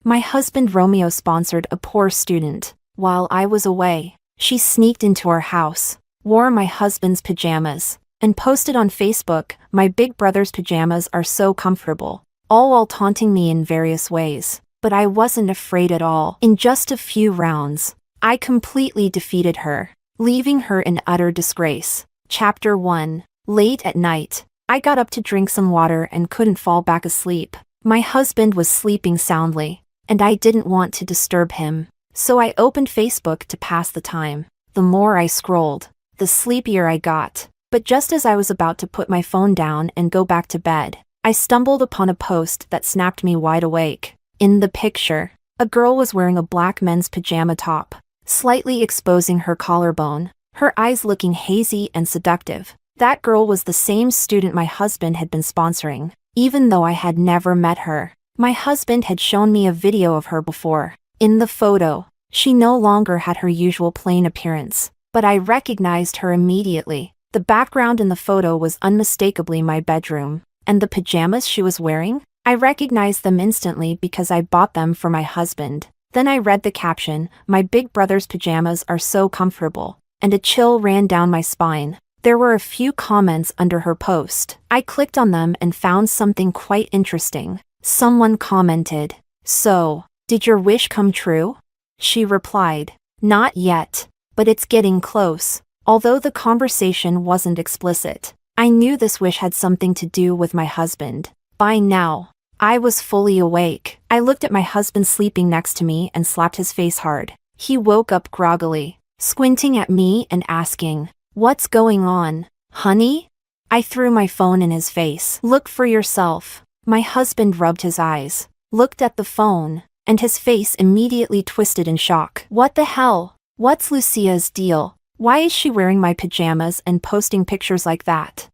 My husband Romeo sponsored a poor student. While I was away, she sneaked into our house, wore my husband's pajamas, and posted on Facebook, "My big brother's pajamas are so comfortable," all while taunting me in various ways. But I wasn't afraid at all. In just a few rounds, I completely defeated her, leaving her in utter disgrace. Chapter 1. Late at night, I got up to drink some water and couldn't fall back asleep. My husband was sleeping soundly, and I didn't want to disturb him. So I opened Facebook to pass the time. The more I scrolled, the sleepier I got. But just as I was about to put my phone down and go back to bed, I stumbled upon a post that snapped me wide awake. In the picture, a girl was wearing a black men's pajama top, slightly exposing her collarbone, her eyes looking hazy and seductive. That girl was the same student my husband had been sponsoring, even though I had never met her. My husband had shown me a video of her before. In the photo, she no longer had her usual plain appearance, but I recognized her immediately. The background in the photo was unmistakably my bedroom, and the pajamas she was wearing? I recognized them instantly because I bought them for my husband. Then I read the caption, "My big brother's pajamas are so comfortable," and a chill ran down my spine. There were a few comments under her post. I clicked on them and found something quite interesting. Someone commented, "So, did your wish come true?" She replied, "Not yet, but it's getting close." Although the conversation wasn't explicit, I knew this wish had something to do with my husband. By now, I was fully awake. I looked at my husband sleeping next to me and slapped his face hard. He woke up groggily, squinting at me and asking, "What's going on, honey?" I threw my phone in his face. "Look for yourself." My husband rubbed his eyes, looked at the phone, and his face immediately twisted in shock. "What the hell? What's Lucia's deal? Why is she wearing my pajamas and posting pictures like that?"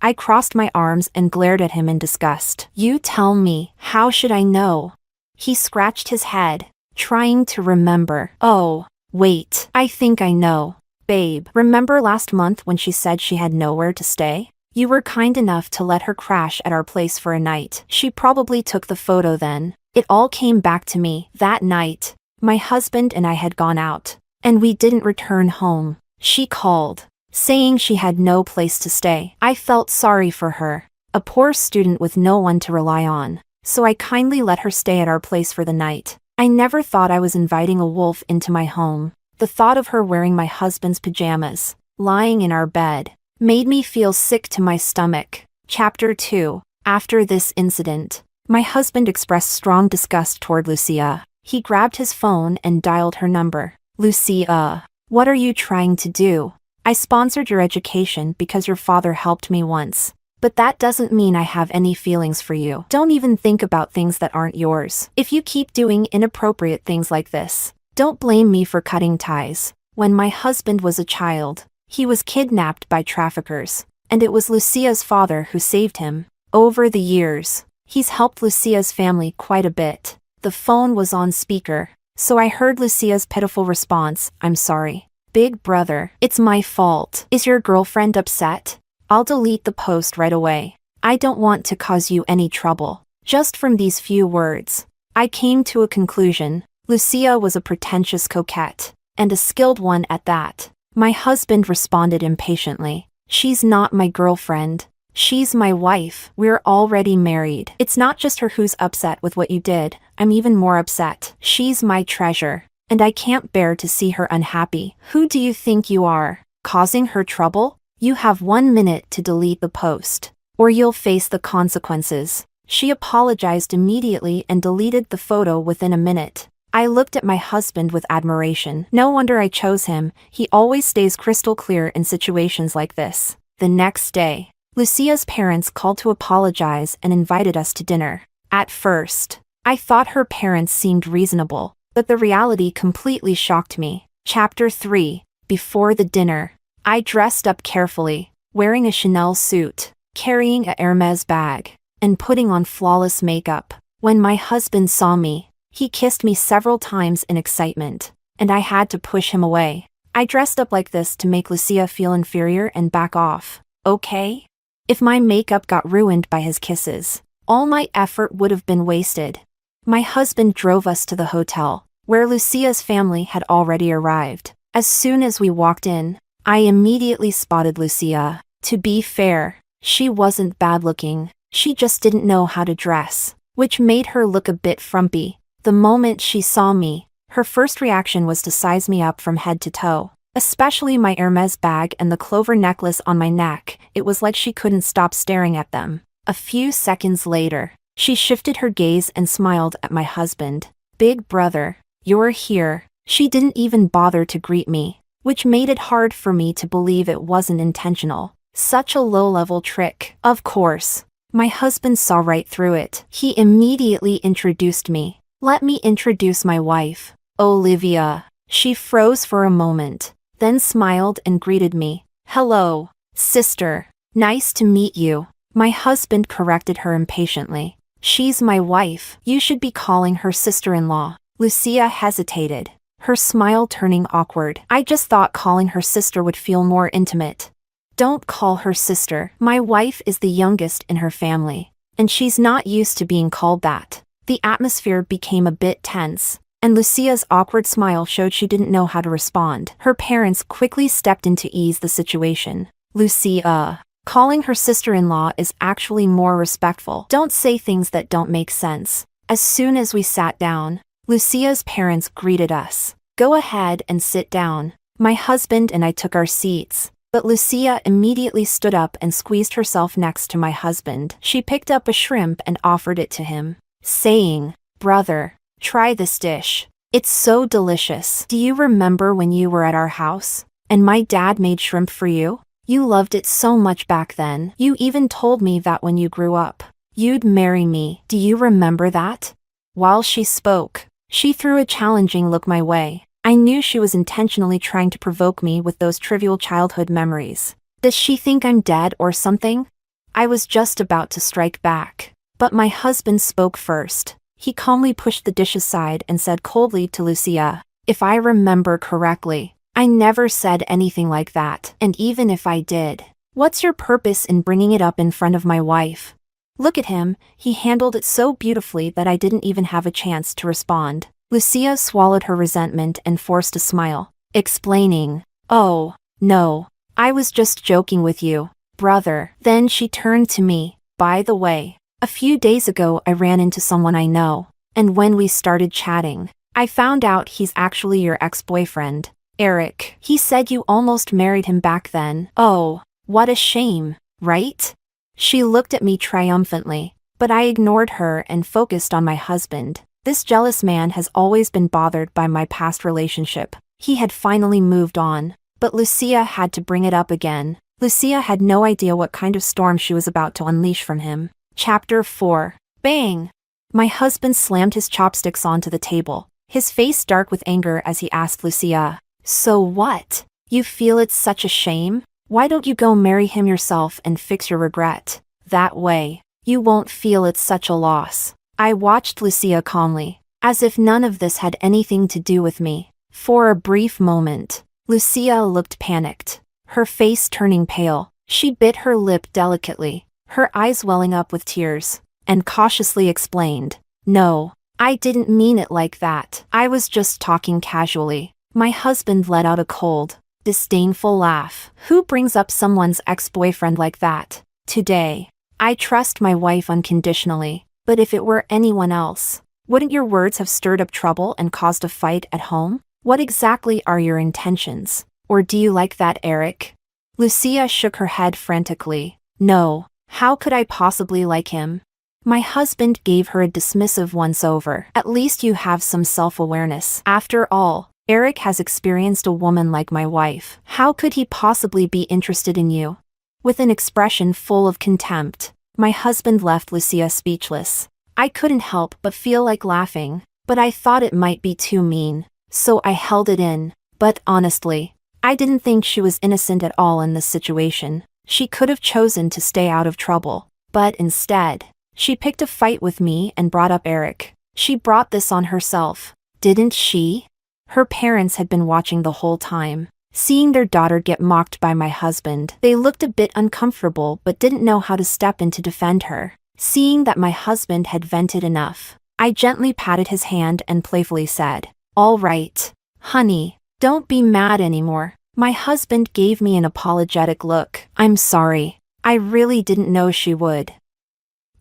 I crossed my arms and glared at him in disgust. "You tell me, how should I know?" He scratched his head, trying to remember. "Oh, wait, I think I know. Babe, remember last month when she said she had nowhere to stay? You were kind enough to let her crash at our place for a night. She probably took the photo then." It all came back to me. That night, my husband and I had gone out, and we didn't return home. She called, saying she had no place to stay. I felt sorry for her, a poor student with no one to rely on, so I kindly let her stay at our place for the night. I never thought I was inviting a wolf into my home. The thought of her wearing my husband's pajamas, lying in our bed, made me feel sick to my stomach. Chapter 2. After this incident, my husband expressed strong disgust toward Lucia. He grabbed his phone and dialed her number. "Lucia, what are you trying to do? I sponsored your education because your father helped me once. But that doesn't mean I have any feelings for you. Don't even think about things that aren't yours. If you keep doing inappropriate things like this, don't blame me for cutting ties." When my husband was a child, he was kidnapped by traffickers, and it was Lucia's father who saved him. Over the years, he's helped Lucia's family quite a bit. The phone was on speaker, so I heard Lucia's pitiful response, "I'm sorry. Big brother, it's my fault. Is your girlfriend upset? I'll delete the post right away. I don't want to cause you any trouble." Just from these few words, I came to a conclusion. Lucia was a pretentious coquette, and a skilled one at that. My husband responded impatiently, "She's not my girlfriend. She's my wife. We're already married. It's not just her who's upset with what you did. I'm even more upset. She's my treasure, and I can't bear to see her unhappy. Who do you think you are, causing her trouble? You have 1 minute to delete the post, or you'll face the consequences." She apologized immediately and deleted the photo within a minute. I looked at my husband with admiration. No wonder I chose him. He always stays crystal clear in situations like this. The next day, Lucia's parents called to apologize and invited us to dinner. At first, I thought her parents seemed reasonable, but the reality completely shocked me. Chapter 3. Before the dinner, I dressed up carefully, wearing a Chanel suit, carrying a Hermes bag, and putting on flawless makeup. When my husband saw me, he kissed me several times in excitement, and I had to push him away. I dressed up like this to make Lucia feel inferior and back off. Okay? If my makeup got ruined by his kisses, all my effort would have been wasted. My husband drove us to the hotel, where Lucia's family had already arrived. As soon as we walked in, I immediately spotted Lucia. To be fair, she wasn't bad-looking, she just didn't know how to dress, which made her look a bit frumpy. The moment she saw me, her first reaction was to size me up from head to toe. Especially my Hermes bag and the clover necklace on my neck, it was like she couldn't stop staring at them. A few seconds later, she shifted her gaze and smiled at my husband. Big brother, you're here. She didn't even bother to greet me, which made it hard for me to believe it wasn't intentional. Such a low-level trick. Of course, my husband saw right through it. He immediately introduced me. Let me introduce my wife, Olivia. She froze for a moment, then smiled and greeted me. Hello, sister. Nice to meet you. My husband corrected her impatiently. She's my wife. You should be calling her sister-in-law. Lucia hesitated, her smile turning awkward. I just thought calling her sister would feel more intimate. Don't call her sister. My wife is the youngest in her family, and she's not used to being called that. The atmosphere became a bit tense, and Lucia's awkward smile showed she didn't know how to respond. Her parents quickly stepped in to ease the situation. Lucia, calling her sister-in-law is actually more respectful. Don't say things that don't make sense. As soon as we sat down, Lucia's parents greeted us. Go ahead and sit down. My husband and I took our seats, but Lucia immediately stood up and squeezed herself next to my husband. She picked up a shrimp and offered it to him, saying, "Brother, try this dish. It's so delicious. Do you remember when you were at our house, and my dad made shrimp for you? You loved it so much back then. You even told me that when you grew up, you'd marry me. Do you remember that?" While she spoke, she threw a challenging look my way. I knew she was intentionally trying to provoke me with those trivial childhood memories. Does she think I'm dead or something? I was just about to strike back, but my husband spoke first. He calmly pushed the dish aside and said coldly to Lucia, "If I remember correctly, I never said anything like that. And even if I did, what's your purpose in bringing it up in front of my wife?" Look at him, he handled it so beautifully that I didn't even have a chance to respond. Lucia swallowed her resentment and forced a smile, explaining, "Oh, no, I was just joking with you, brother." Then she turned to me. "By the way, a few days ago I ran into someone I know, and when we started chatting, I found out he's actually your ex-boyfriend, Eric. He said you almost married him back then." "Oh, what a shame, right?" She looked at me triumphantly, but I ignored her and focused on my husband. This jealous man has always been bothered by my past relationship. He had finally moved on, but Lucia had to bring it up again. Lucia had no idea what kind of storm she was about to unleash from him. Chapter 4. Bang! My husband slammed his chopsticks onto the table, his face dark with anger as he asked Lucia, "So what? You feel it's such a shame? Why don't you go marry him yourself and fix your regret? That way, you won't feel it's such a loss." I watched Lucia calmly, as if none of this had anything to do with me. For a brief moment, Lucia looked panicked, her face turning pale. She bit her lip delicately, her eyes welling up with tears, and cautiously explained, "No, I didn't mean it like that. I was just talking casually." My husband let out a cold, disdainful laugh. Who brings up someone's ex-boyfriend like that? Today, I trust my wife unconditionally. But if it were anyone else, wouldn't your words have stirred up trouble and caused a fight at home? What exactly are your intentions? Or do you like that Eric? Lucia shook her head frantically. "No, how could I possibly like him?" My husband gave her a dismissive once-over. "At least you have some self-awareness. After all, Eric has experienced a woman like my wife. How could he possibly be interested in you?" With an expression full of contempt, my husband left Lucia speechless. I couldn't help but feel like laughing, but I thought it might be too mean, so I held it in. But honestly, I didn't think she was innocent at all in this situation. She could have chosen to stay out of trouble, but instead, she picked a fight with me and brought up Eric. She brought this on herself, didn't she? Her parents had been watching the whole time. Seeing their daughter get mocked by my husband, they looked a bit uncomfortable but didn't know how to step in to defend her. Seeing that my husband had vented enough, I gently patted his hand and playfully said, "All right, honey, don't be mad anymore." My husband gave me an apologetic look. "I'm sorry. I really didn't know she would.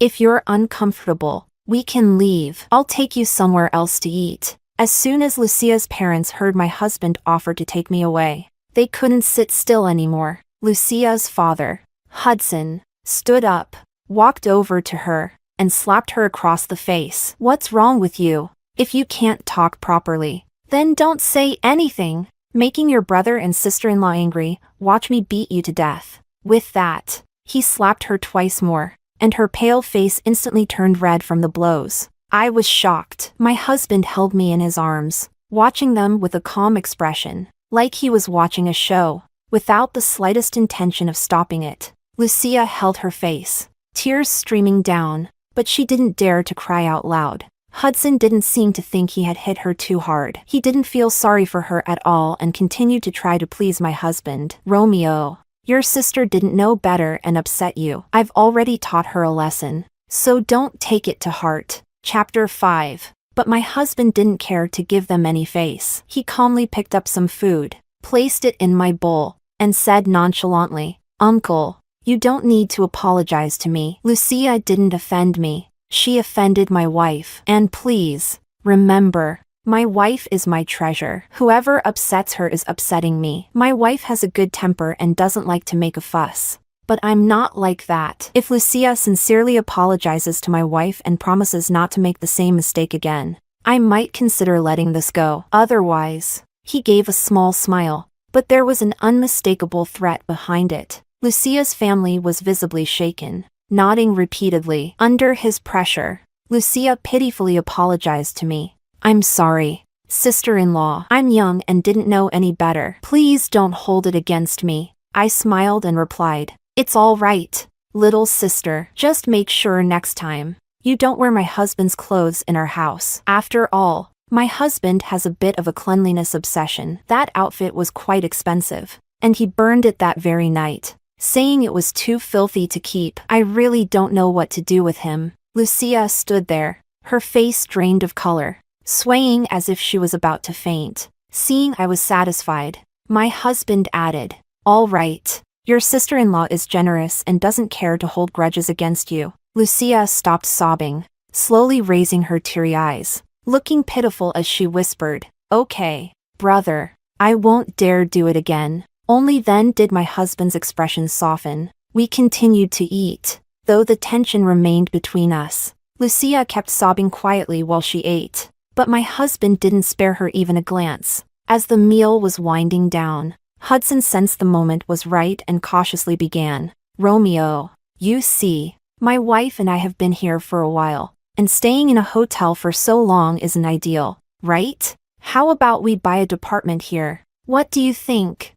If you're uncomfortable, we can leave. I'll take you somewhere else to eat." As soon as Lucia's parents heard my husband offer to take me away, they couldn't sit still anymore. Lucia's father, Hudson, stood up, walked over to her, and slapped her across the face. "What's wrong with you? If you can't talk properly, then don't say anything. Making your brother and sister-in-law angry, watch me beat you to death." With that, he slapped her twice more, and her pale face instantly turned red from the blows. I was shocked. My husband held me in his arms, watching them with a calm expression, like he was watching a show, without the slightest intention of stopping it. Lucia held her face, tears streaming down, but she didn't dare to cry out loud. Hudson didn't seem to think he had hit her too hard. He didn't feel sorry for her at all and continued to try to please my husband. "Romeo, your sister didn't know better and upset you. I've already taught her a lesson, so don't take it to heart." Chapter 5. But my husband didn't care to give them any face. He calmly picked up some food, placed it in my bowl, and said nonchalantly, "Uncle, you don't need to apologize to me. Lucia didn't offend me. She offended my wife. And please, remember, my wife is my treasure. Whoever upsets her is upsetting me. My wife has a good temper and doesn't like to make a fuss. But I'm not like that. If Lucia sincerely apologizes to my wife and promises not to make the same mistake again, I might consider letting this go. Otherwise," he gave a small smile, but there was an unmistakable threat behind it. Lucia's family was visibly shaken, nodding repeatedly. Under his pressure, Lucia pitifully apologized to me. "I'm sorry, sister-in-law. I'm young and didn't know any better. Please don't hold it against me." I smiled and replied, "It's all right, little sister. Just make sure next time you don't wear my husband's clothes in our house. After all, my husband has a bit of a cleanliness obsession. That outfit was quite expensive, and he burned it that very night, saying it was too filthy to keep. I really don't know what to do with him." Lucia stood there, her face drained of color, swaying as if she was about to faint. Seeing I was satisfied, my husband added, "All right. Your sister-in-law is generous and doesn't care to hold grudges against you." Lucia stopped sobbing, slowly raising her teary eyes, looking pitiful as she whispered, "Okay, brother, I won't dare do it again." Only then did my husband's expression soften. We continued to eat, though the tension remained between us. Lucia kept sobbing quietly while she ate, but my husband didn't spare her even a glance. As the meal was winding down, Hudson sensed the moment was right and cautiously began, "Romeo, you see, my wife and I have been here for a while, and staying in a hotel for so long isn't ideal, right? How about we buy a department here? What do you think?"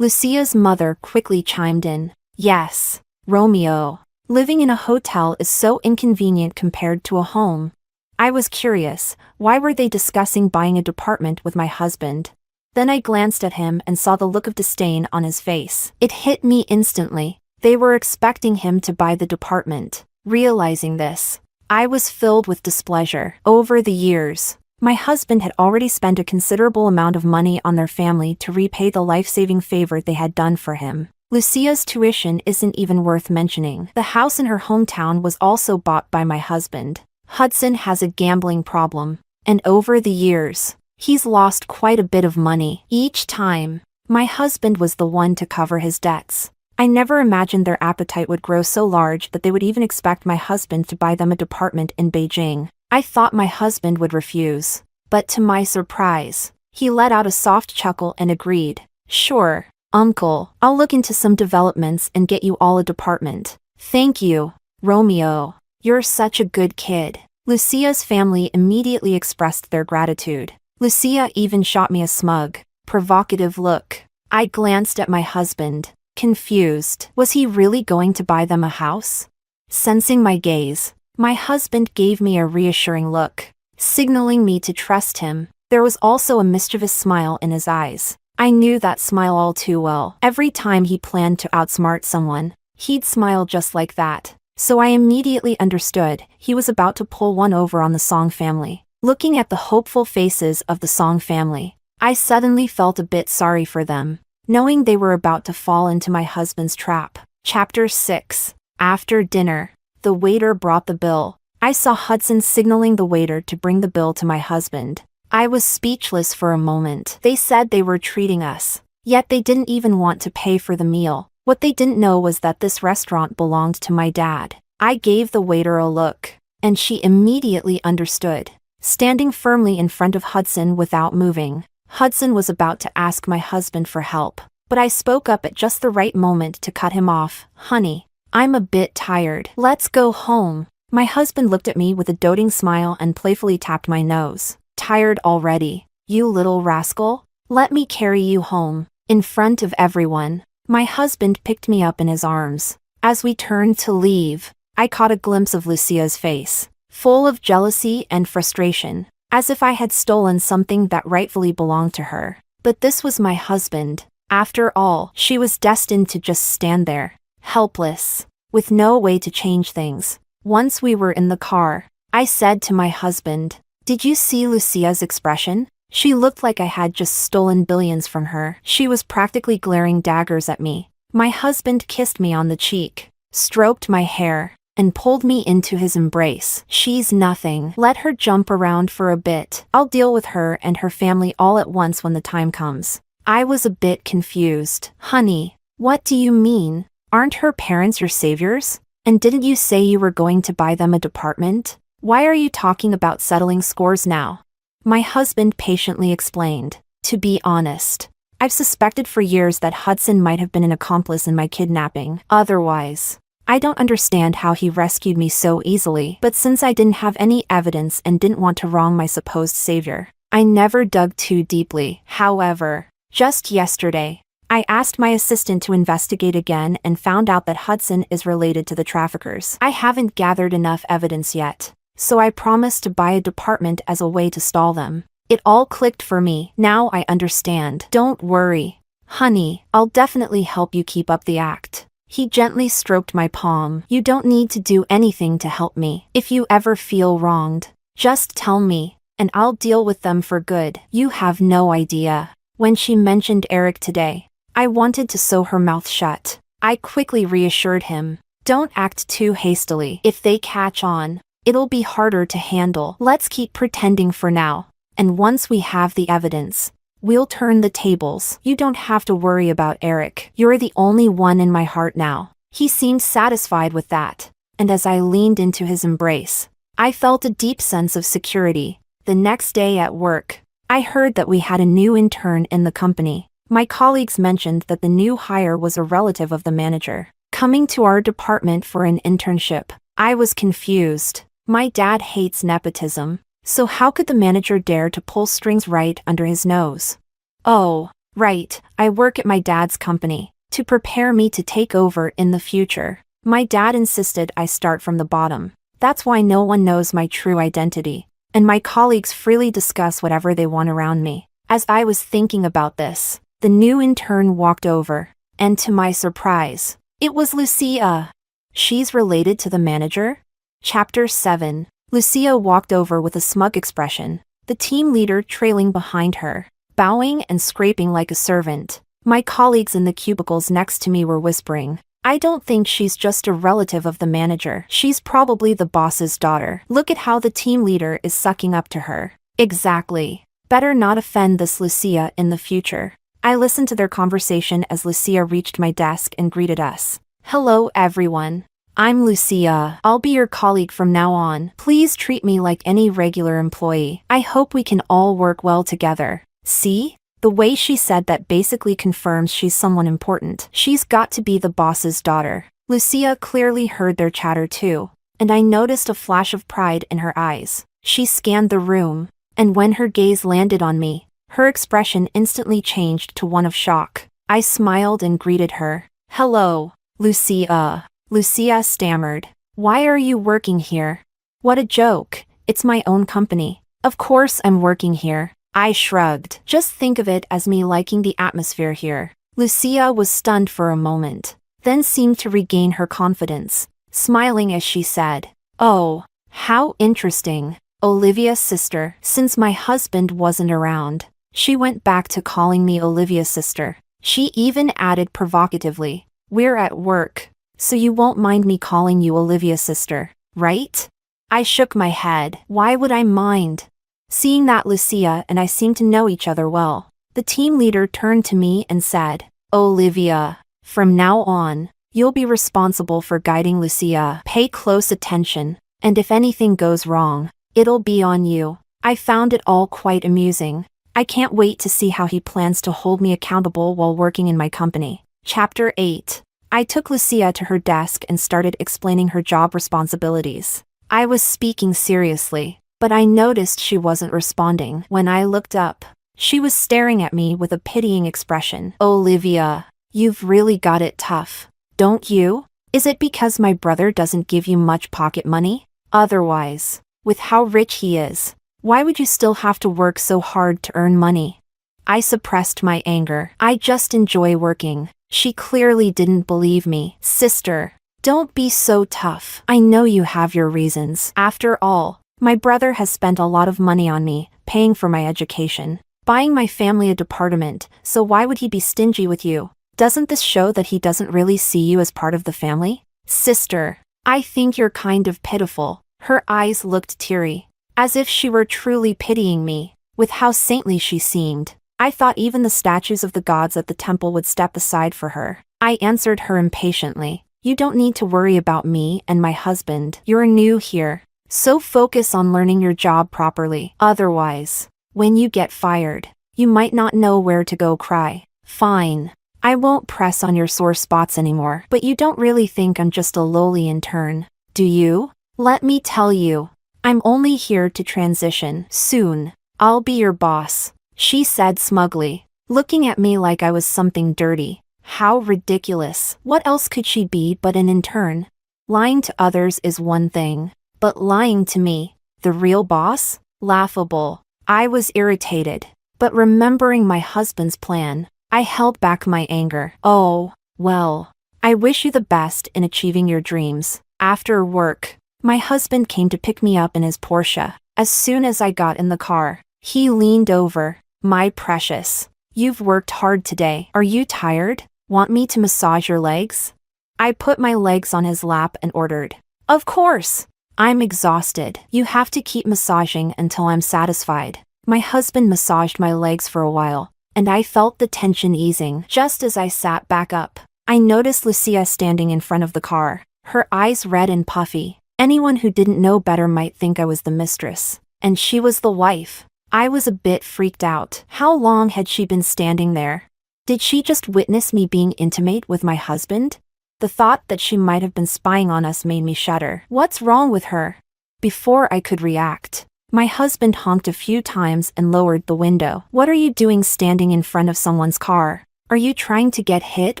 Lucia's mother quickly chimed in, "Yes, Romeo. Living in a hotel is so inconvenient compared to a home." I was curious, why were they discussing buying a department with my husband? Then I glanced at him and saw the look of disdain on his face. It hit me instantly. They were expecting him to buy the department. Realizing this, I was filled with displeasure. Over the years, my husband had already spent a considerable amount of money on their family to repay the life-saving favor they had done for him. Lucia's tuition isn't even worth mentioning. The house in her hometown was also bought by my husband. Hudson has a gambling problem, and over the years, he's lost quite a bit of money. Each time, my husband was the one to cover his debts. I never imagined their appetite would grow so large that they would even expect my husband to buy them a department in Beijing. I thought my husband would refuse, but to my surprise, he let out a soft chuckle and agreed, "Sure, Uncle, I'll look into some developments and get you all a department." "Thank you, Romeo. You're such a good kid." Lucia's family immediately expressed their gratitude. Lucia even shot me a smug, provocative look. I glanced at my husband, confused. Was he really going to buy them a house? Sensing my gaze, my husband gave me a reassuring look, signaling me to trust him. There was also a mischievous smile in his eyes. I knew that smile all too well. Every time he planned to outsmart someone, he'd smile just like that. So I immediately understood he was about to pull one over on the Song family. Looking at the hopeful faces of the Song family, I suddenly felt a bit sorry for them, knowing they were about to fall into my husband's trap. Chapter 6. After dinner, the waiter brought the bill. I saw Hudson signaling the waiter to bring the bill to my husband. I was speechless for a moment. They said they were treating us, yet they didn't even want to pay for the meal. What they didn't know was that this restaurant belonged to my dad. I gave the waiter a look, and she immediately understood. Standing firmly in front of Hudson without moving, Hudson was about to ask my husband for help, but I spoke up at just the right moment to cut him off. Honey, I'm a bit tired. Let's go home. My husband looked at me with a doting smile and playfully tapped my nose. Tired already, you little rascal? Let me carry you home. In front of everyone, my husband picked me up in his arms. As we turned to leave, I caught a glimpse of Lucia's face, full of jealousy and frustration, as if I had stolen something that rightfully belonged to her. But this was my husband. After all, she was destined to just stand there, helpless, with no way to change things. Once we were in the car, I said to my husband, "Did you see Lucia's expression? She looked like I had just stolen billions from her. She was practically glaring daggers at me." My husband kissed me on the cheek, stroked my hair, and pulled me into his embrace. "She's nothing. Let her jump around for a bit. I'll deal with her and her family all at once when the time comes." I was a bit confused. "Honey, what do you mean? Aren't her parents your saviors? And didn't you say you were going to buy them a department? Why are you talking about settling scores now?" My husband patiently explained. "To be honest, I've suspected for years that Hudson might have been an accomplice in my kidnapping. Otherwise, I don't understand how he rescued me so easily. But since I didn't have any evidence and didn't want to wrong my supposed savior, I never dug too deeply. However, just yesterday, I asked my assistant to investigate again and found out that Hudson is related to the traffickers. I haven't gathered enough evidence yet, so I promised to buy a department as a way to stall them. It all clicked for me. Now I understand. Don't worry, honey, I'll definitely help you keep up the act." He gently stroked my palm. "You don't need to do anything to help me. If you ever feel wronged, just tell me, and I'll deal with them for good. You have no idea." When she mentioned Eric today, I wanted to sew her mouth shut. I quickly reassured him, "Don't act too hastily. If they catch on, it'll be harder to handle. Let's keep pretending for now, and once we have the evidence, we'll turn the tables. You don't have to worry about Eric. You're the only one in my heart now." He seemed satisfied with that, and as I leaned into his embrace, I felt a deep sense of security. The next day at work, I heard that we had a new intern in the company. My colleagues mentioned that the new hire was a relative of the manager, coming to our department for an internship. I was confused. My dad hates nepotism, so how could the manager dare to pull strings right under his nose? "Oh, right, I work at my dad's company, to prepare me to take over in the future." My dad insisted I start from the bottom. That's why no one knows my true identity, and my colleagues freely discuss whatever they want around me. As I was thinking about this, the new intern walked over, and to my surprise, it was Lucia. She's related to the manager? Chapter 7. Lucia walked over with a smug expression, the team leader trailing behind her, bowing and scraping like a servant. My colleagues in the cubicles next to me were whispering, "I don't think she's just a relative of the manager. She's probably the boss's daughter. Look at how the team leader is sucking up to her." Exactly. Better not offend this Lucia in the future. I listened to their conversation as Lucia reached my desk and greeted us. "Hello everyone. I'm Lucia. I'll be your colleague from now on. Please treat me like any regular employee. I hope we can all work well together." See? The way she said that basically confirms she's someone important. She's got to be the boss's daughter. Lucia clearly heard their chatter too, and I noticed a flash of pride in her eyes. She scanned the room, and when her gaze landed on me, her expression instantly changed to one of shock. I smiled and greeted her. "Hello, Lucia." Lucia stammered. "Why are you working here?" "What a joke. It's my own company. Of course I'm working here." I shrugged. "Just think of it as me liking the atmosphere here." Lucia was stunned for a moment, then seemed to regain her confidence. smiling as she said, "Oh, how interesting. Olivia's sister." Since my husband wasn't around, she went back to calling me Olivia's sister. She even added provocatively, "We're at work, so you won't mind me calling you Olivia's sister, right?" I shook my head. Why would I mind? Seeing that Lucia and I seemed to know each other well, the team leader turned to me and said, "Olivia, from now on, you'll be responsible for guiding Lucia. Pay close attention, and if anything goes wrong, it'll be on you." I found it all quite amusing. I can't wait to see how he plans to hold me accountable while working in my company. Chapter 8. I took Lucia to her desk and started explaining her job responsibilities. I was speaking seriously, but I noticed she wasn't responding. When I looked up, she was staring at me with a pitying expression. "Olivia, you've really got it tough, don't you? Is it because my brother doesn't give you much pocket money? Otherwise, with how rich he is, why would you still have to work so hard to earn money?" I suppressed my anger. "I just enjoy working." She clearly didn't believe me. "Sister, don't be so tough. I know you have your reasons. After all, my brother has spent a lot of money on me, paying for my education, buying my family a department, so why would he be stingy with you? Doesn't this show that he doesn't really see you as part of the family?" "Sister, I think you're kind of pitiful." Her eyes looked teary, as if she were truly pitying me. With how saintly she seemed, I thought even the statues of the gods at the temple would step aside for her. I answered her impatiently, "You don't need to worry about me and my husband. You're new here, so focus on learning your job properly. Otherwise, when you get fired, you might not know where to go cry." "Fine. I won't press on your sore spots anymore. But you don't really think I'm just a lowly intern, do you? Let me tell you, I'm only here to transition. Soon, I'll be your boss," she said smugly, looking at me like I was something dirty. How ridiculous. What else could she be but an intern? Lying to others is one thing, but lying to me, the real boss? Laughable. I was irritated, but remembering my husband's plan, I held back my anger. "Oh, well, I wish you the best in achieving your dreams." After work, my husband came to pick me up in his Porsche. As soon as I got in the car, he leaned over. "My precious, you've worked hard today. Are you tired? Want me to massage your legs?" I put my legs on his lap and ordered, "Of course. I'm exhausted." "You have to keep massaging until I'm satisfied." My husband massaged my legs for a while, and I felt the tension easing. Just as I sat back up, I noticed Lucia standing in front of the car, her eyes red and puffy. Anyone who didn't know better might think I was the mistress, and she was the wife. I was a bit freaked out. How long had she been standing there? Did she just witness me being intimate with my husband? The thought that she might have been spying on us made me shudder. What's wrong with her? Before I could react, my husband honked a few times and lowered the window. "What are you doing standing in front of someone's car? Are you trying to get hit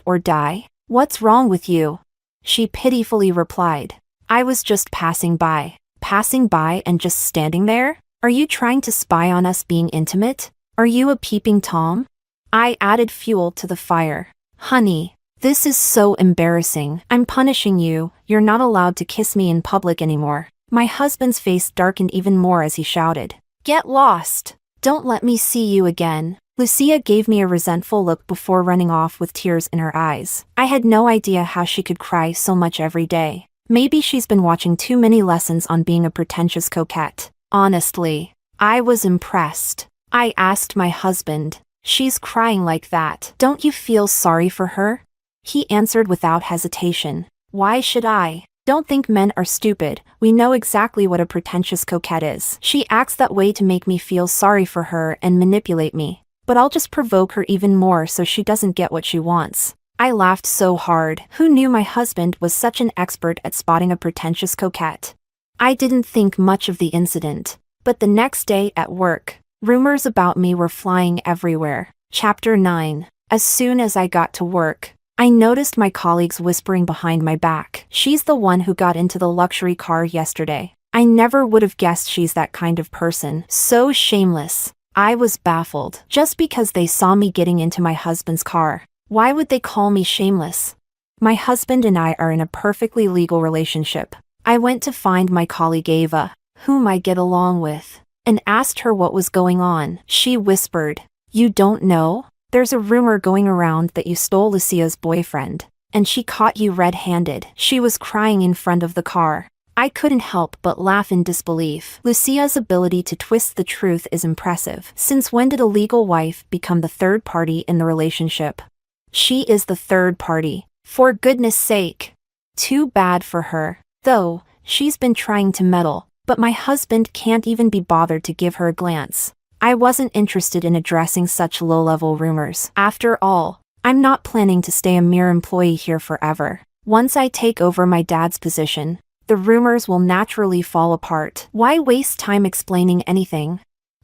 or die? What's wrong with you?" She pitifully replied, "I was just passing by." "Passing by and just standing there? Are you trying to spy on us being intimate? Are you a peeping Tom?" I added fuel to the fire. "Honey, this is so embarrassing. I'm punishing you. You're not allowed to kiss me in public anymore." My husband's face darkened even more as he shouted, "Get lost! Don't let me see you again." Lucia gave me a resentful look before running off with tears in her eyes. I had no idea how she could cry so much every day. Maybe she's been watching too many lessons on being a pretentious coquette. Honestly, I was impressed. I asked my husband, "She's crying like that. Don't you feel sorry for her?" He answered without hesitation, "Why should I? Don't think men are stupid. We know exactly what a pretentious coquette is. She acts that way to make me feel sorry for her and manipulate me. But I'll just provoke her even more so she doesn't get what she wants." I laughed so hard. Who knew my husband was such an expert at spotting a pretentious coquette? I didn't think much of the incident, but the next day at work, rumors about me were flying everywhere. Chapter 9. As soon as I got to work, I noticed my colleagues whispering behind my back. "She's the one who got into the luxury car yesterday." I never would have guessed she's that kind of person. So shameless. I was baffled. Just because they saw me getting into my husband's car, why would they call me shameless? My husband and I are in a perfectly legal relationship. I went to find my colleague Ava, whom I get along with, and asked her what was going on. She whispered, "You don't know? There's a rumor going around that you stole Lucia's boyfriend, and she caught you red-handed." She was crying in front of the car. I couldn't help but laugh in disbelief. Lucia's ability to twist the truth is impressive. Since when did a legal wife become the third party in the relationship? She is the third party. For goodness sake. Too bad for her. Though, she's been trying to meddle, but my husband can't even be bothered to give her a glance. I wasn't interested in addressing such low-level rumors. After all, I'm not planning to stay a mere employee here forever. Once I take over my dad's position, the rumors will naturally fall apart. Why waste time explaining anything?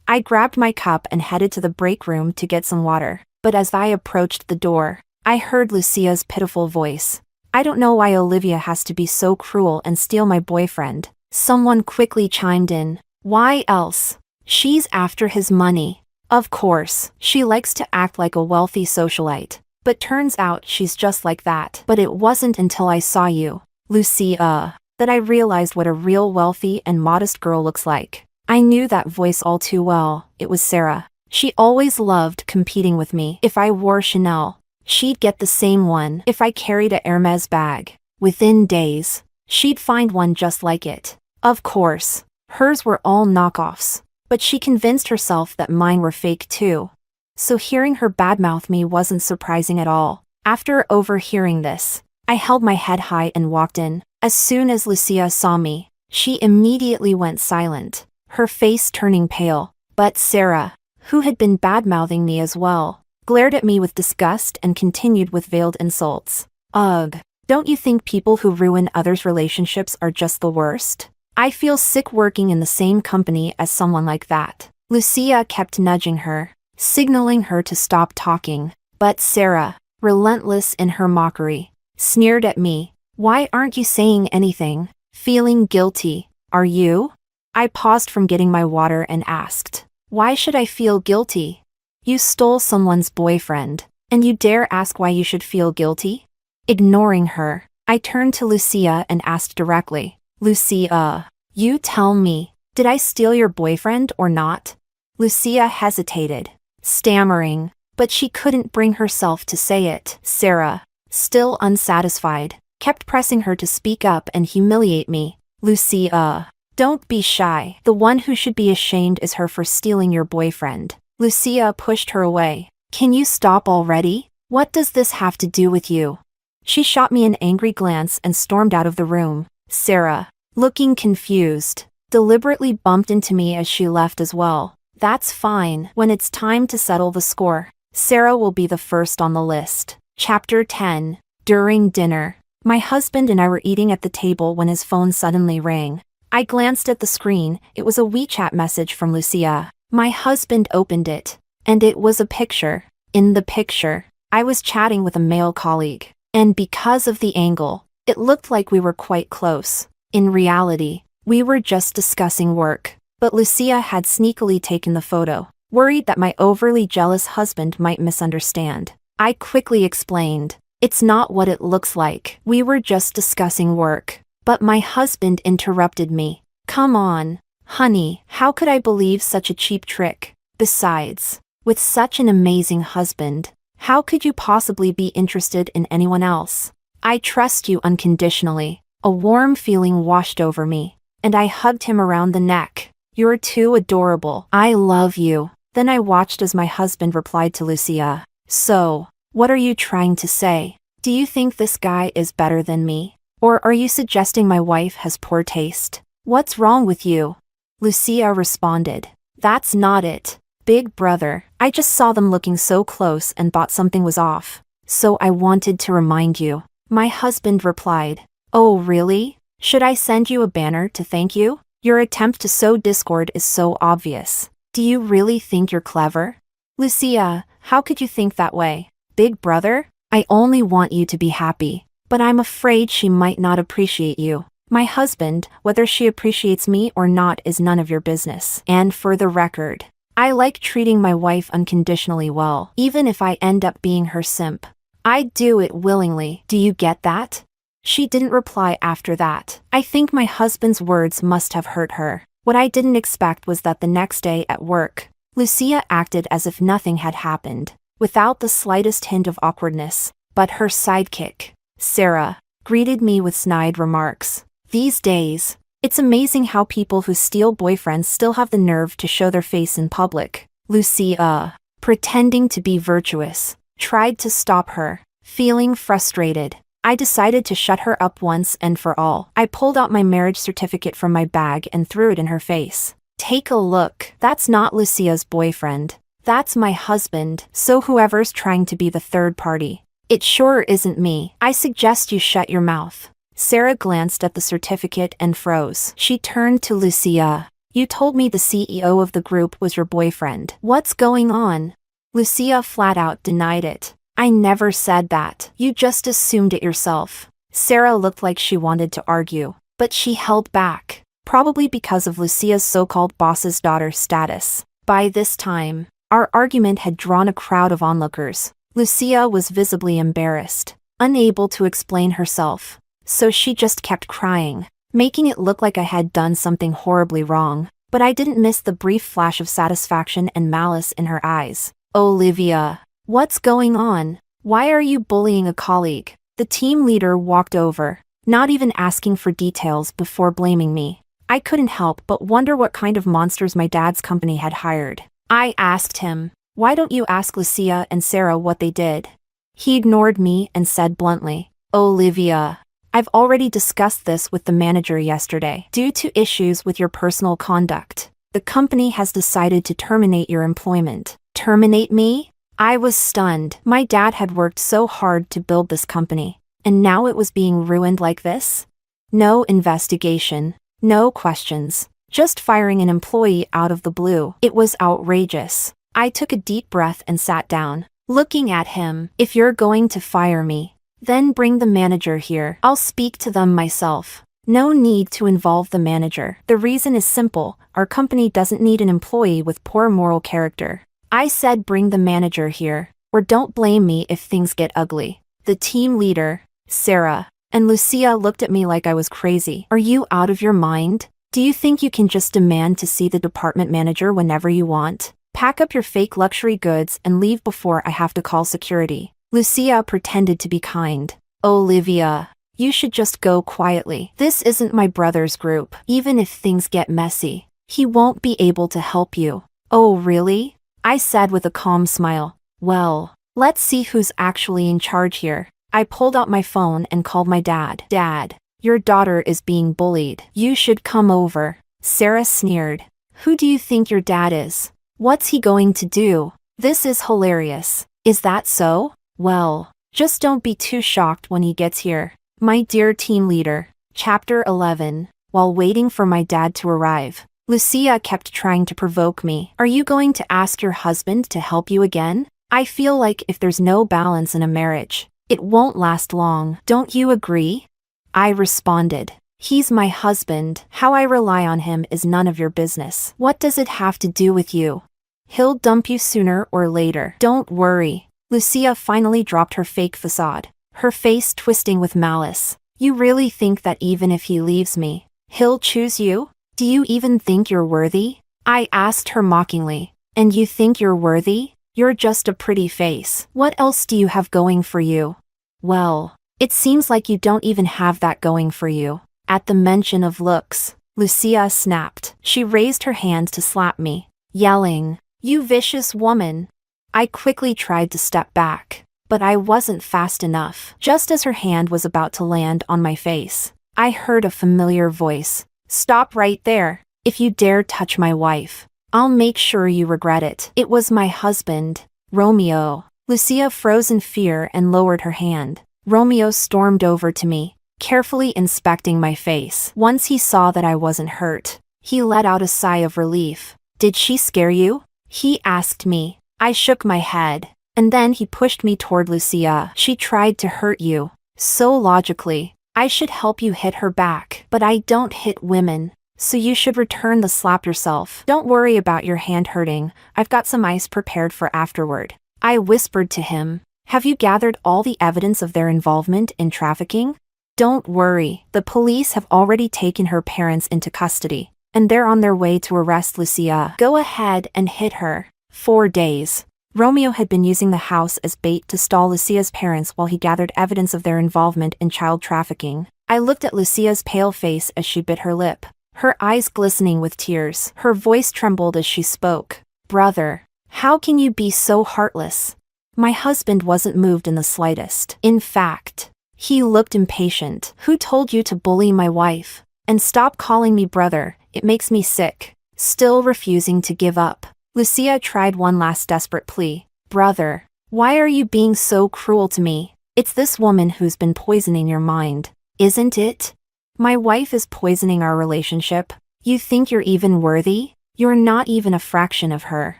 I grabbed my cup and headed to the break room to get some water, but as I approached the door, I heard Lucia's pitiful voice. "I don't know why Olivia has to be so cruel and steal my boyfriend." Someone quickly chimed in. "Why else? She's after his money. Of course, she likes to act like a wealthy socialite, but turns out she's just like that." But it wasn't until I saw you, Lucia, that I realized what a real wealthy and modest girl looks like. I knew that voice all too well. It was Sarah. She always loved competing with me. If I wore Chanel, she'd get the same one. If I carried a Hermes bag, within days, she'd find one just like it. Of course, hers were all knockoffs, but she convinced herself that mine were fake too. So hearing her badmouth me wasn't surprising at all. After overhearing this, I held my head high and walked in. As soon as Lucia saw me, she immediately went silent, her face turning pale. But Sarah, who had been badmouthing me as well, glared at me with disgust and continued with veiled insults. "Ugh, don't you think people who ruin others' relationships are just the worst? I feel sick working in the same company as someone like that." Lucia kept nudging her, signaling her to stop talking. But Sarah, relentless in her mockery, sneered at me. "Why aren't you saying anything? Feeling guilty, are you?" I paused from getting my water and asked, "Why should I feel guilty? You stole someone's boyfriend, and you dare ask why you should feel guilty?" Ignoring her, I turned to Lucia and asked directly, "Lucia, you tell me, did I steal your boyfriend or not?" Lucia hesitated, stammering, but she couldn't bring herself to say it. Sarah, still unsatisfied, kept pressing her to speak up and humiliate me. "Lucia, don't be shy. The one who should be ashamed is her for stealing your boyfriend." Lucia pushed her away. "Can you stop already? What does this have to do with you?" She shot me an angry glance and stormed out of the room. Sarah, looking confused, deliberately bumped into me as she left as well. "That's fine. When it's time to settle the score, Sarah will be the first on the list." Chapter 10. During dinner, my husband and I were eating at the table when his phone suddenly rang. I glanced at the screen. It was a WeChat message from Lucia. My husband opened it, and it was a picture. In the picture, I was chatting with a male colleague, and because of the angle, it looked like we were quite close. In reality, we were just discussing work, but Lucia had sneakily taken the photo, worried that my overly jealous husband might misunderstand. I quickly explained, "It's not what it looks like. We were just discussing work." But my husband interrupted me. "Come on, honey, how could I believe such a cheap trick? Besides, with such an amazing husband, how could you possibly be interested in anyone else? I trust you unconditionally." A warm feeling washed over me, and I hugged him around the neck. "You're too adorable. I love you." Then I watched as my husband replied to Lucia. "So, what are you trying to say? Do you think this guy is better than me? Or are you suggesting my wife has poor taste? What's wrong with you?" Lucia responded, "That's not it, big brother. I just saw them looking so close and thought something was off. So I wanted to remind you." My husband replied, "Oh really? Should I send you a banner to thank you? Your attempt to sow discord is so obvious. Do you really think you're clever?" "Lucia, how could you think that way? Big brother, I only want you to be happy, but I'm afraid she might not appreciate you. My husband, whether she appreciates me or not is none of your business. And for the record, I like treating my wife unconditionally well, even if I end up being her simp. I'd do it willingly. Do you get that? She didn't reply after that. I think my husband's words must have hurt her. What I didn't expect was that the next day at work, Lucia acted as if nothing had happened, without the slightest hint of awkwardness. But her sidekick, Sarah, greeted me with snide remarks. These days, it's amazing how people who steal boyfriends still have the nerve to show their face in public. Lucia, pretending to be virtuous, tried to stop her. Feeling frustrated, I decided to shut her up once and for all. I pulled out my marriage certificate from my bag and threw it in her face. Take a look. That's not Lucia's boyfriend. That's my husband, so whoever's trying to be the third party, it sure isn't me. I suggest you shut your mouth. Sarah glanced at the certificate and froze. She turned to Lucia. You told me the CEO of the group was your boyfriend. What's going on? Lucia flat out denied it. I never said that. You just assumed it yourself. Sarah looked like she wanted to argue, but she held back, probably because of Lucia's so-called boss's daughter status. By this time, our argument had drawn a crowd of onlookers. Lucia was visibly embarrassed, unable to explain herself, so she just kept crying, making it look like I had done something horribly wrong. But I didn't miss the brief flash of satisfaction and malice in her eyes. Olivia, what's going on? Why are you bullying a colleague? The team leader walked over, not even asking for details before blaming me. I couldn't help but wonder what kind of monsters my dad's company had hired. I asked him, why don't you ask Lucia and Sarah what they did? He ignored me and said bluntly, Olivia, I've already discussed this with the manager yesterday. Due to issues with your personal conduct, the company has decided to terminate your employment. Terminate me? I was stunned. My dad had worked so hard to build this company, and now it was being ruined like this? No investigation, no questions, just firing an employee out of the blue. It was outrageous. I took a deep breath and sat down, looking at him. If you're going to fire me, then bring the manager here. I'll speak to them myself. No need to involve the manager. The reason is simple. Our company doesn't need an employee with poor moral character. I said bring the manager here, or don't blame me if things get ugly. The team leader, Sarah, and Lucia looked at me like I was crazy. Are you out of your mind? Do you think you can just demand to see the department manager whenever you want? Pack up your fake luxury goods and leave before I have to call security. Lucia pretended to be kind. Olivia, you should just go quietly. This isn't my brother's group. Even if things get messy, he won't be able to help you. Oh really? I said with a calm smile. Well, let's see who's actually in charge here. I pulled out my phone and called my dad. Dad, your daughter is being bullied. You should come over. Sarah sneered. Who do you think your dad is? What's he going to do? This is hilarious. Is that so? Well, just don't be too shocked when he gets here. My dear team leader. Chapter 11. While waiting for my dad to arrive, Lucia kept trying to provoke me. Are you going to ask your husband to help you again? I feel like if there's no balance in a marriage, it won't last long. Don't you agree? I responded. He's my husband. How I rely on him is none of your business. What does it have to do with you? He'll dump you sooner or later. Don't worry. Lucia finally dropped her fake facade, her face twisting with malice. You really think that even if he leaves me, he'll choose you? Do you even think you're worthy? I asked her mockingly. And you think you're worthy? You're just a pretty face. What else do you have going for you? Well, it seems like you don't even have that going for you. At the mention of looks, Lucia snapped. She raised her hand to slap me, yelling, "You vicious woman!" I quickly tried to step back, but I wasn't fast enough. Just as her hand was about to land on my face, I heard a familiar voice. Stop right there. If you dare touch my wife, I'll make sure you regret it. It was my husband, Romeo. Lucia froze in fear and lowered her hand. Romeo stormed over to me, carefully inspecting my face. Once he saw that I wasn't hurt, he let out a sigh of relief. Did she scare you? He asked me. I shook my head, and then he pushed me toward Lucia. She tried to hurt you. So logically, I should help you hit her back. But I don't hit women, so you should return the slap yourself. Don't worry about your hand hurting. I've got some ice prepared for afterward. I whispered to him. Have you gathered all the evidence of their involvement in trafficking? Don't worry, the police have already taken her parents into custody, and they're on their way to arrest Lucia. Go ahead and hit her. 4 days. Romeo had been using the house as bait to stall Lucia's parents while he gathered evidence of their involvement in child trafficking. I looked at Lucia's pale face as she bit her lip, her eyes glistening with tears. Her voice trembled as she spoke. Brother, how can you be so heartless? My husband wasn't moved in the slightest. In fact, he looked impatient. Who told you to bully my wife? And stop calling me brother, it makes me sick. Still refusing to give up, Lucia tried one last desperate plea. Brother, why are you being so cruel to me? It's this woman who's been poisoning your mind, isn't it? My wife is poisoning our relationship. You think you're even worthy? You're not even a fraction of her.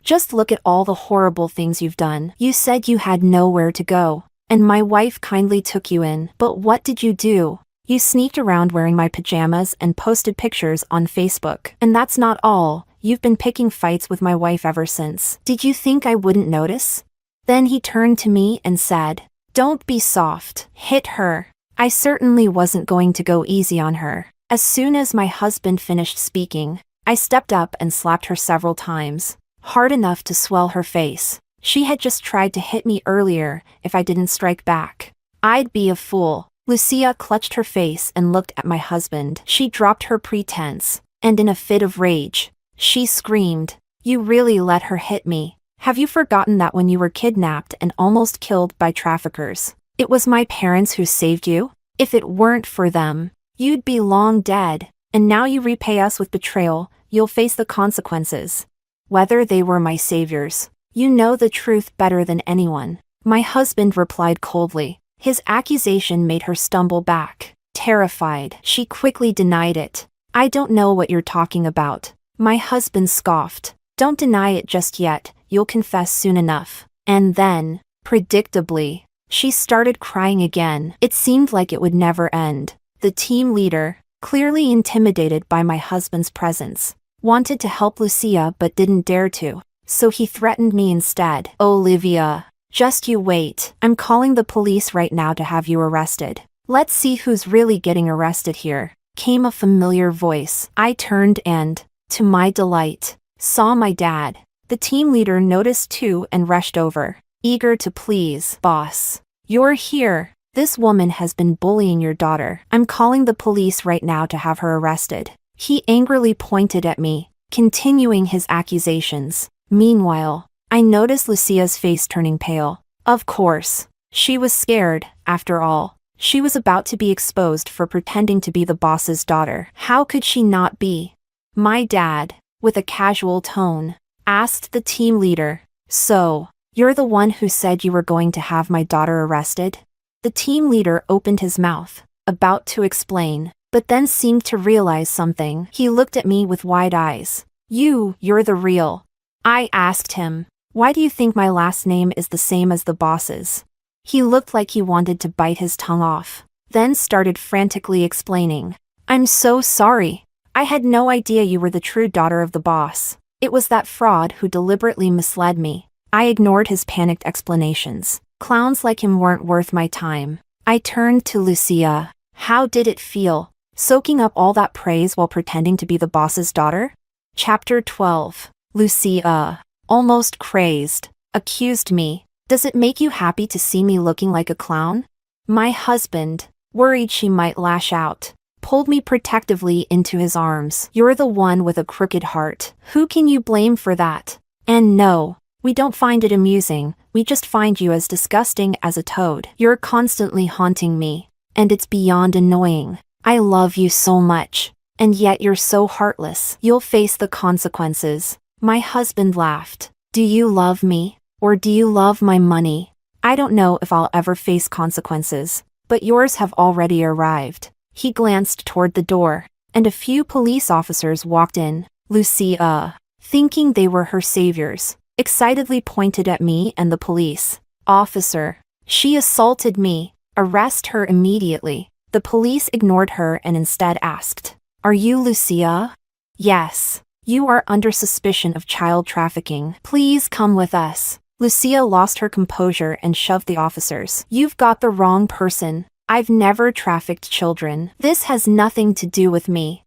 Just look at all the horrible things you've done. You said you had nowhere to go, and my wife kindly took you in. But what did you do? You sneaked around wearing my pajamas and posted pictures on Facebook. And that's not all. You've been picking fights with my wife ever since. Did you think I wouldn't notice? Then he turned to me and said, "Don't be soft. Hit her." I certainly wasn't going to go easy on her. As soon as my husband finished speaking, I stepped up and slapped her several times, hard enough to swell her face. She had just tried to hit me earlier. If I didn't strike back, I'd be a fool. Lucia clutched her face and looked at my husband. She dropped her pretense, and in a fit of rage, she screamed, "You really let her hit me? Have you forgotten that when you were kidnapped and almost killed by traffickers, it was my parents who saved you? If it weren't for them, you'd be long dead. And now you repay us with betrayal. You'll face the consequences. Whether they were my saviors, you know the truth better than anyone." My husband replied coldly. His accusation made her stumble back. Terrified, she quickly denied it. "I don't know what you're talking about." My husband scoffed. "Don't deny it just yet, you'll confess soon enough." And then, predictably, she started crying again. It seemed like it would never end. The team leader, clearly intimidated by my husband's presence, wanted to help Lucia but didn't dare to, so he threatened me instead. "Olivia, just you wait. I'm calling the police right now to have you arrested. Let's see who's really getting arrested here," came a familiar voice. I turned and, to my delight, saw my dad. The team leader noticed too and rushed over, eager to please. "Boss, you're here. This woman has been bullying your daughter. I'm calling the police right now to have her arrested." He angrily pointed at me, continuing his accusations. Meanwhile, I noticed Lucia's face turning pale. Of course, she was scared. After all, she was about to be exposed for pretending to be the boss's daughter. How could she not be? My dad, with a casual tone, asked the team leader, "So, you're the one who said you were going to have my daughter arrested?" The team leader opened his mouth, about to explain, but then seemed to realize something. He looked at me with wide eyes. You're the real." I asked him, "Why do you think my last name is the same as the boss's?" He looked like he wanted to bite his tongue off, then started frantically explaining. "I'm so sorry. I had no idea you were the true daughter of the boss. It was that fraud who deliberately misled me." I ignored his panicked explanations. Clowns like him weren't worth my time. I turned to Lucia. How did it feel, soaking up all that praise while pretending to be the boss's daughter? Chapter 12. Lucia, almost crazed, accused me. "Does it make you happy to see me looking like a clown?" My husband, worried she might lash out, pulled me protectively into his arms. "You're the one with a crooked heart. Who can you blame for that? And no, we don't find it amusing, we just find you as disgusting as a toad. You're constantly haunting me, and it's beyond annoying. I love you so much, and yet you're so heartless. You'll face the consequences." My husband laughed. "Do you love me, or do you love my money? I don't know if I'll ever face consequences, but yours have already arrived." He glanced toward the door, and a few police officers walked in. Lucia, thinking they were her saviors, excitedly pointed at me and the police. "Officer, she assaulted me. Arrest her immediately." The police ignored her and instead asked, "Are you Lucia?" "Yes. You are under suspicion of child trafficking. Please come with us." Lucia lost her composure and shoved the officers. "You've got the wrong person. I've never trafficked children. This has nothing to do with me."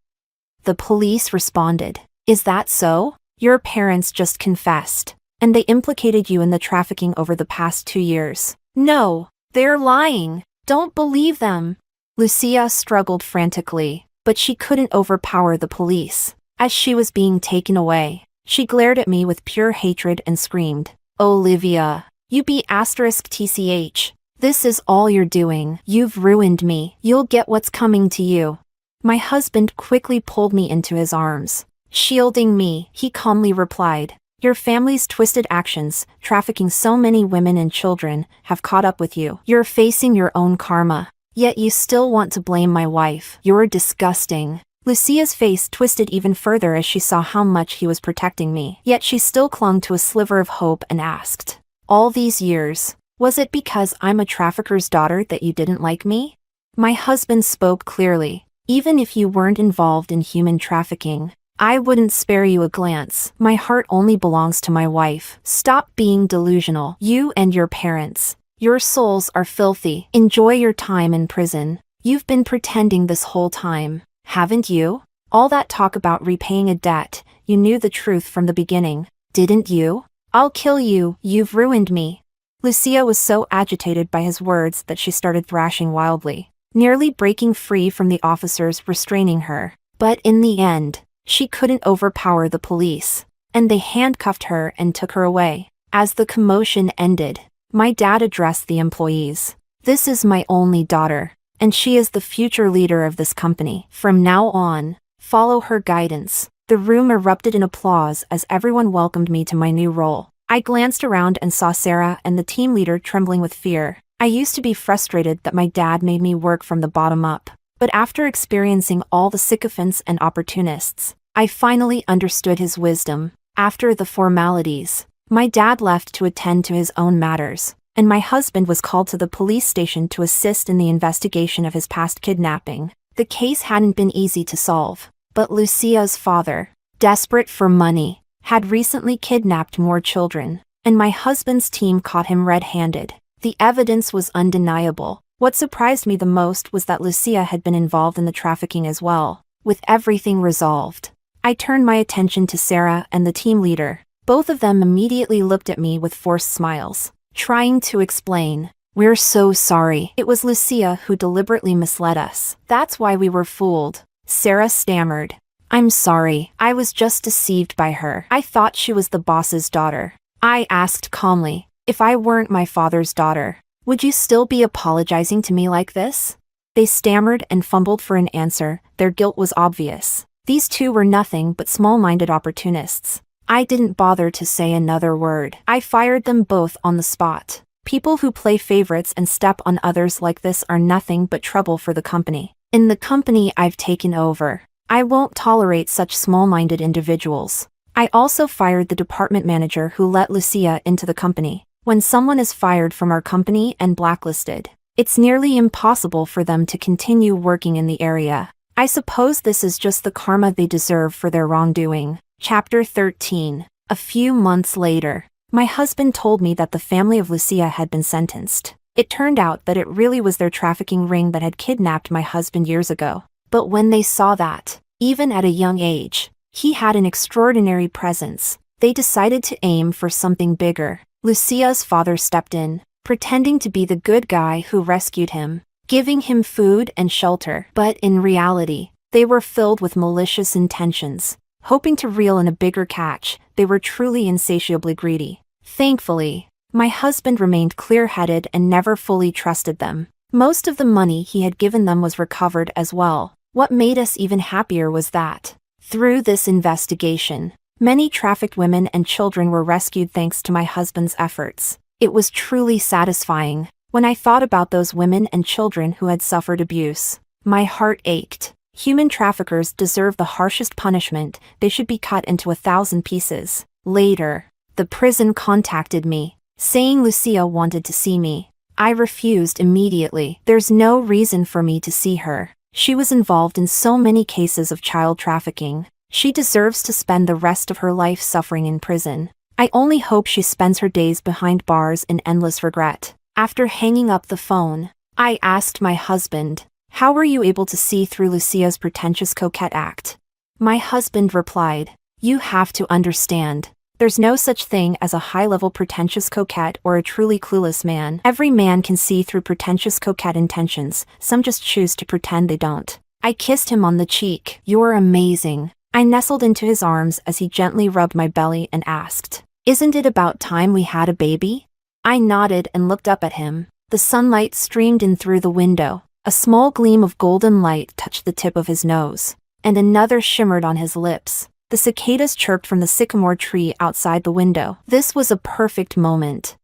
The police responded. "Is that so? Your parents just confessed, and they implicated you in the trafficking over the past 2 years." "No, they're lying. Don't believe them." Lucia struggled frantically, but she couldn't overpower the police. As she was being taken away, she glared at me with pure hatred and screamed, "Olivia, you B***TCH. This is all you're doing. You've ruined me. You'll get what's coming to you." My husband quickly pulled me into his arms. Shielding me, he calmly replied, "Your family's twisted actions, trafficking so many women and children, have caught up with you. You're facing your own karma. Yet you still want to blame my wife. You're disgusting." Lucia's face twisted even further as she saw how much he was protecting me. Yet she still clung to a sliver of hope and asked, "All these years, was it because I'm a trafficker's daughter that you didn't like me?" My husband spoke clearly. "Even if you weren't involved in human trafficking, I wouldn't spare you a glance. My heart only belongs to my wife. Stop being delusional. You and your parents. Your souls are filthy. Enjoy your time in prison. You've been pretending this whole time, haven't you? All that talk about repaying a debt, you knew the truth from the beginning, didn't you? I'll kill you. You've ruined me." Lucia was so agitated by his words that she started thrashing wildly, nearly breaking free from the officers restraining her. But in the end, she couldn't overpower the police, and they handcuffed her and took her away. As the commotion ended, my dad addressed the employees. "This is my only daughter, and she is the future leader of this company. From now on, follow her guidance." The room erupted in applause as everyone welcomed me to my new role. I glanced around and saw Sarah and the team leader trembling with fear. I used to be frustrated that my dad made me work from the bottom up, but after experiencing all the sycophants and opportunists, I finally understood his wisdom. After the formalities, my dad left to attend to his own matters, and my husband was called to the police station to assist in the investigation of his past kidnapping. The case hadn't been easy to solve, but Lucia's father, desperate for money, had recently kidnapped more children, and my husband's team caught him red-handed. The evidence was undeniable. What surprised me the most was that Lucia had been involved in the trafficking as well. With everything resolved, I turned my attention to Sarah and the team leader. Both of them immediately looked at me with forced smiles, trying to explain, "We're so sorry. It was Lucia who deliberately misled us. That's why we were fooled." Sarah stammered, "I'm sorry. I was just deceived by her. I thought she was the boss's daughter." I asked calmly, "If I weren't my father's daughter, would you still be apologizing to me like this?" They stammered and fumbled for an answer. Their guilt was obvious. These two were nothing but small-minded opportunists. I didn't bother to say another word. I fired them both on the spot. People who play favorites and step on others like this are nothing but trouble for the company. In the company I've taken over, I won't tolerate such small-minded individuals. I also fired the department manager who let Lucia into the company. When someone is fired from our company and blacklisted, it's nearly impossible for them to continue working in the area. I suppose this is just the karma they deserve for their wrongdoing. Chapter 13. A few months later, my husband told me that the family of Lucia had been sentenced. It turned out that it really was their trafficking ring that had kidnapped my husband years ago. But when they saw that, even at a young age, he had an extraordinary presence, they decided to aim for something bigger. Lucia's father stepped in, pretending to be the good guy who rescued him, giving him food and shelter. But in reality, they were filled with malicious intentions. Hoping to reel in a bigger catch, they were truly insatiably greedy. Thankfully, my husband remained clear-headed and never fully trusted them. Most of the money he had given them was recovered as well. What made us even happier was that, through this investigation, many trafficked women and children were rescued thanks to my husband's efforts. It was truly satisfying. When I thought about those women and children who had suffered abuse, my heart ached. Human traffickers deserve the harshest punishment. They should be cut into 1,000 pieces. Later, the prison contacted me, saying Lucia wanted to see me. I refused immediately. There's no reason for me to see her. She was involved in so many cases of child trafficking. She deserves to spend the rest of her life suffering in prison. I only hope she spends her days behind bars in endless regret. After hanging up the phone, I asked my husband, "How were you able to see through Lucia's pretentious coquette act?" My husband replied, "You have to understand. There's no such thing as a high-level pretentious coquette or a truly clueless man. Every man can see through pretentious coquette intentions, some just choose to pretend they don't." I kissed him on the cheek. "You're amazing." I nestled into his arms as he gently rubbed my belly and asked, "Isn't it about time we had a baby?" I nodded and looked up at him. The sunlight streamed in through the window. A small gleam of golden light touched the tip of his nose, and another shimmered on his lips. The cicadas chirped from the sycamore tree outside the window. This was a perfect moment.